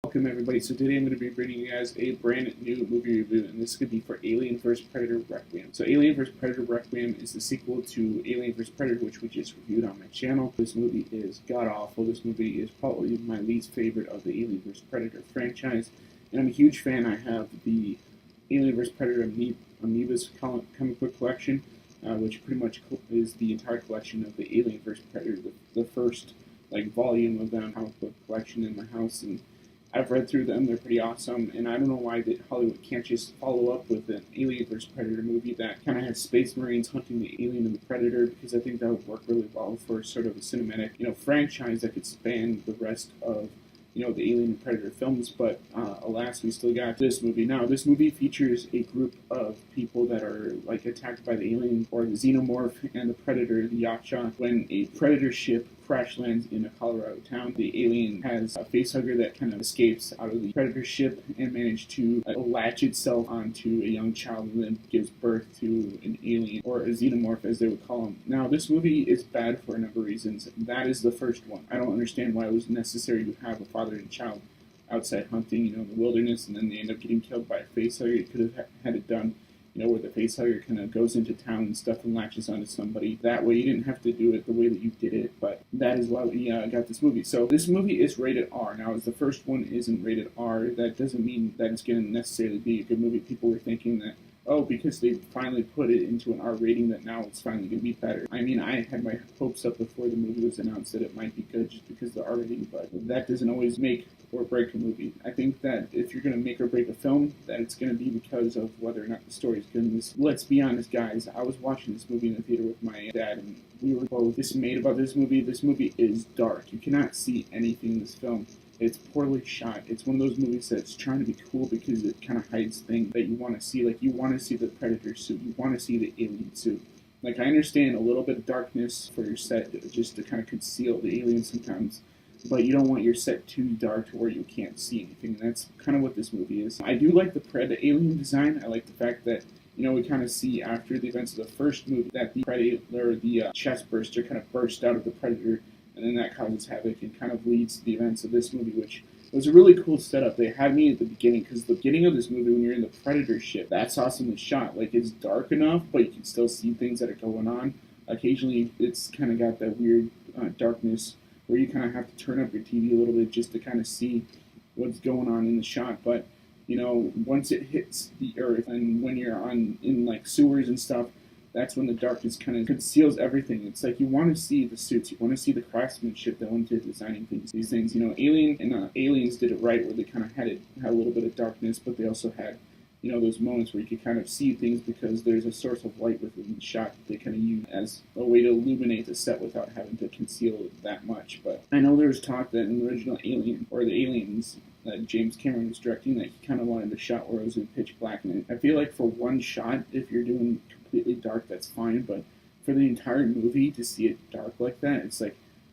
Welcome everybody. So today I'm going to be bringing you guys a brand new movie review, and this could be for Alien vs. Predator Requiem. So Alien vs. Predator Requiem is the sequel to Alien vs. Predator, which we just reviewed on my channel. This movie is god-awful. This movie is probably my least favorite of the Alien vs. Predator franchise, and I'm a huge fan. I have the Alien vs. Predator Amoebas comic book collection, which pretty much is the entire collection of the Alien vs. Predator, the first volume of that comic book collection in my house, and I've read through them. They're pretty awesome, and I don't know why that Hollywood can't just follow up with an Alien vs. Predator movie that kind of has space marines hunting the alien and the predator, because I think that would work really well for sort of a cinematic, franchise that could span the rest of, the Alien and Predator films. But alas, we still got this movie. Now, this movie features a group of people that are attacked by the alien or the xenomorph and the predator, the Yacha, when a predator ship crash lands in a Colorado town. The alien has a facehugger that kind of escapes out of the predator ship and manages to latch itself onto a young child, and then gives birth to an alien, or a xenomorph as they would call him. Now, this movie is bad for a number of reasons. That is the first one. I don't understand why it was necessary to have a father and child outside hunting, in the wilderness, and then they end up getting killed by a facehugger. You could have had it done where the facehugger kind of goes into town and stuff and latches onto somebody. That way, you didn't have to do it the way that you did it, but that is why we got this movie. So this movie is rated R. Now, as the first one isn't rated R, that doesn't mean that it's going to necessarily be a good movie. People were thinking that, because they finally put it into an R rating, that now it's finally going to be better. I mean, I had my hopes up before the movie was announced that it might be good just because of the R rating, but that doesn't always make or break a movie. I think that if you're going to make or break a film, that it's going to be because of whether or not the story is good. And let's be honest, guys, I was watching this movie in the theater with my dad, and we were both dismayed about this movie. This movie is dark. You cannot see anything in this film. It's poorly shot. It's one of those movies that's trying to be cool because it kind of hides things that you want to see. You want to see the predator suit. You want to see the alien suit. I understand a little bit of darkness for your set just to kind of conceal the alien sometimes, but you don't want your set too dark to where you can't see anything, and that's kind of what this movie is. I do like the alien design. I like the fact that, we kind of see after the events of the first movie that the predator, or the chest burster, kind of burst out of the predator, and then that causes havoc and kind of leads to the events of this movie, which was a really cool setup. They had me at the beginning, because the beginning of this movie, when you're in the predator ship, that's awesomely shot. It's dark enough, but you can still see things that are going on. Occasionally, it's kind of got that weird darkness where you kind of have to turn up your TV a little bit just to kind of see what's going on in the shot. But, once it hits the earth, and when you're in sewers and stuff, that's when the darkness kind of conceals everything. It's you want to see the suits, you want to see the craftsmanship that went into designing these things. Alien and Aliens did it right, where they kind of had a little bit of darkness, but they also had those moments where you could kind of see things because there's a source of light within the shot that they kind of use as a way to illuminate the set without having to conceal it that much. But I know there was talk that in the original Alien, or the Aliens, that James Cameron was directing, that he kind of wanted a shot where it was in pitch black. And I feel like for one shot, if you're doing completely dark, that's fine. But for the entire movie to see it dark like that, it's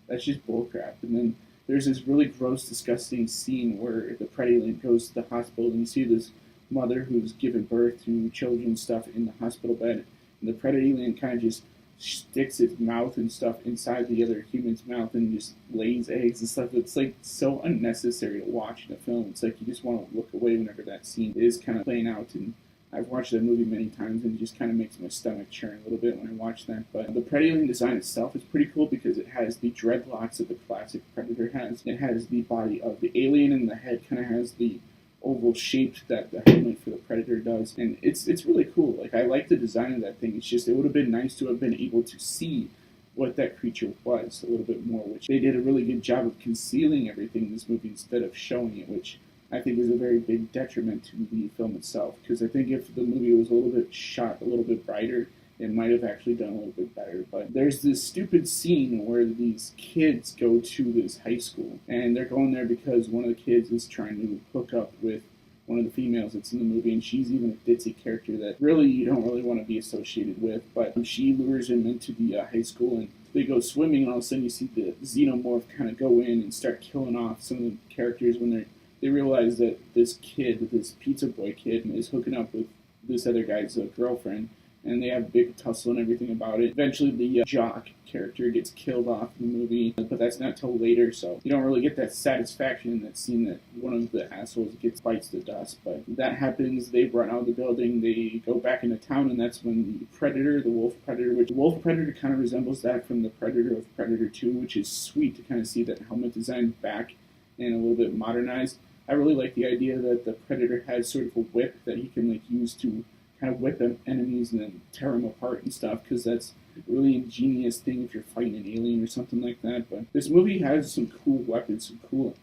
that's just bullcrap. And then there's this really gross, disgusting scene where the predator goes to the hospital, and you see this mother who's given birth to children and stuff in the hospital bed, and the predator alien kind of just sticks its mouth and stuff inside the other human's mouth and just lays eggs and stuff. It's so unnecessary to watch in a film. It's you just want to look away whenever that scene is kind of playing out. And I've watched that movie many times, and it just kind of makes my stomach churn a little bit when I watch that. But the predator alien design itself is pretty cool because it has the dreadlocks that the classic Predator has. It has the body of the alien, and the head kind of has the oval shaped that the helmet for the predator does, and it's really cool. I like the design of that thing. It's just, it would have been nice to have been able to see what that creature was a little bit more, which they did a really good job of concealing everything in this movie instead of showing it, which I think is a very big detriment to the film itself, because I think if the movie was a little bit shot a little bit brighter, it might have actually done a little bit better. But there's this stupid scene where these kids go to this high school, and they're going there because one of the kids is trying to hook up with one of the females that's in the movie, and she's even a ditzy character that really you don't really want to be associated with. But she lures him into the high school, and they go swimming, and all of a sudden you see the xenomorph kind of go in and start killing off some of the characters when they realize that this kid, this pizza boy kid, is hooking up with this other guy's girlfriend. and they have a big tussle and everything about it. Eventually, the jock character gets killed off in the movie, but that's not till later, so you don't really get that satisfaction in that scene that one of the assholes bites the dust. But that happens, they run out of the building, they go back into town, and that's when the Predator, the Wolf Predator, which the Wolf Predator kind of resembles that from the Predator of Predator 2, which is sweet to kind of see that helmet design back and a little bit modernized. I really like the idea that the Predator has sort of a whip that he can use to kind of whip enemies and then tear them apart and stuff, because that's a really ingenious thing if you're fighting an alien or something like that. But this movie has some cool weapons, some cool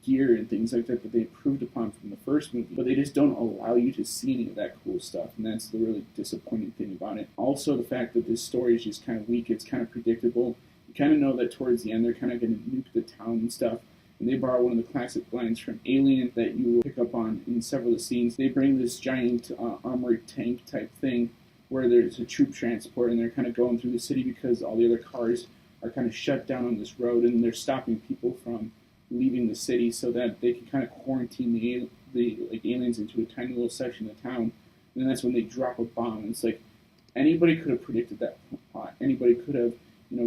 gear and things like that they improved upon from the first movie, but they just don't allow you to see any of that cool stuff, and that's the really disappointing thing about it. Also, the fact that this story is just kind of weak, it's kind of predictable. You kind of know that towards the end they're kind of going to nuke the town and stuff. And they borrow one of the classic lines from Alien that you will pick up on in several of the scenes. They bring this giant armored tank type thing where there's a troop transport, and they're kind of going through the city because all the other cars are kind of shut down on this road, and they're stopping people from leaving the city so that they can kind of quarantine the aliens into a tiny little section of town. And then that's when they drop a bomb. And it's like anybody could have predicted that plot. Anybody could have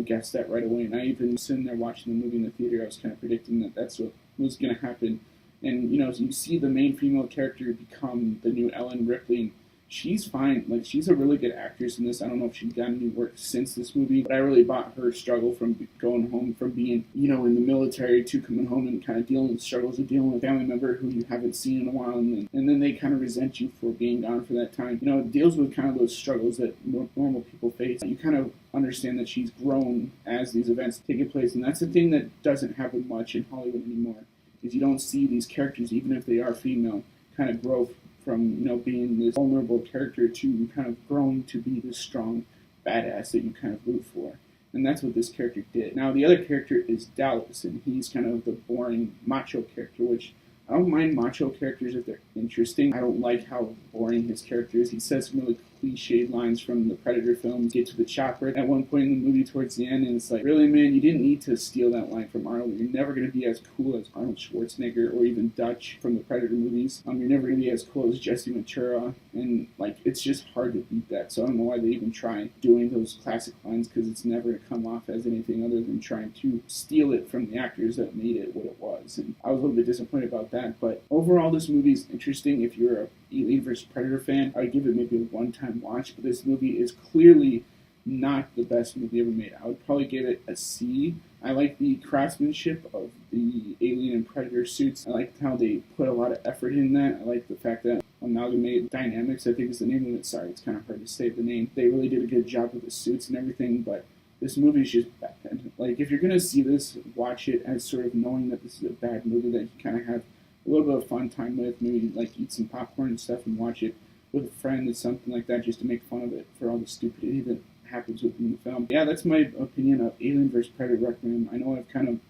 guessed that right away. And I even sitting there watching the movie in the theater, I was kind of predicting that that's what was going to happen. And so you see the main female character become the new Ellen Ripley. And she's fine. She's a really good actress in this. I don't know if she's gotten any work since this movie, but I really bought her struggle from going home, from being, in the military, to coming home and kind of dealing with struggles of dealing with a family member who you haven't seen in a while, and then they kind of resent you for being gone for that time. It deals with kind of those struggles that normal people face. You kind of understand that she's grown as these events taking place, and that's the thing that doesn't happen much in Hollywood anymore, is you don't see these characters, even if they are female, kind of grow from being this vulnerable character to kind of growing to be this strong badass that you kind of root for. And that's what this character did. Now, the other character is Dallas, and he's kind of the boring macho character, which I don't mind macho characters if they're interesting. I don't like how boring his character is. He says some really cliched lines from the Predator films. Get to the chopper at one point in the movie towards the end, and it's like, really, man, you didn't need to steal that line from Arnold. You're never going to be as cool as Arnold Schwarzenegger or even Dutch from the Predator movies. You're never going to be as cool as Jesse Ventura, and it's just hard to beat that. So I don't know why they even try doing those classic lines, because it's never going to come off as anything other than trying to steal it from the actors that made it what it was. And I was a little bit disappointed about that, but overall this movie is interesting. If you're a Alien vs. Predator fan, I'd give it maybe a one-time watch, but this movie is clearly not the best movie ever made. I would probably give it a C. I like the craftsmanship of the Alien and Predator suits. I like how they put a lot of effort in that. I like the fact that Amalgamated Dynamics, I think is the name of it. Sorry, it's kind of hard to say the name. They really did a good job with the suits and everything, but this movie is just bad. If you're going to see this, watch it as sort of knowing that this is a bad movie that you kind of have a little bit of fun time with, maybe eat some popcorn and stuff and watch it with a friend or something like that, just to make fun of it for all the stupidity that happens within the film. Yeah, that's my opinion of Alien vs. Predator Requiem. I know I've kind of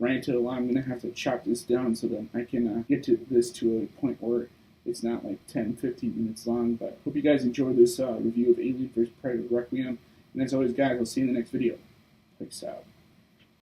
ranted a lot. I'm going to have to chop this down so that I can get to this to a point where it's not 10, 15 minutes long, but hope you guys enjoyed this review of Alien vs. Predator Requiem. And as always, guys, I'll see you in the next video. Peace out.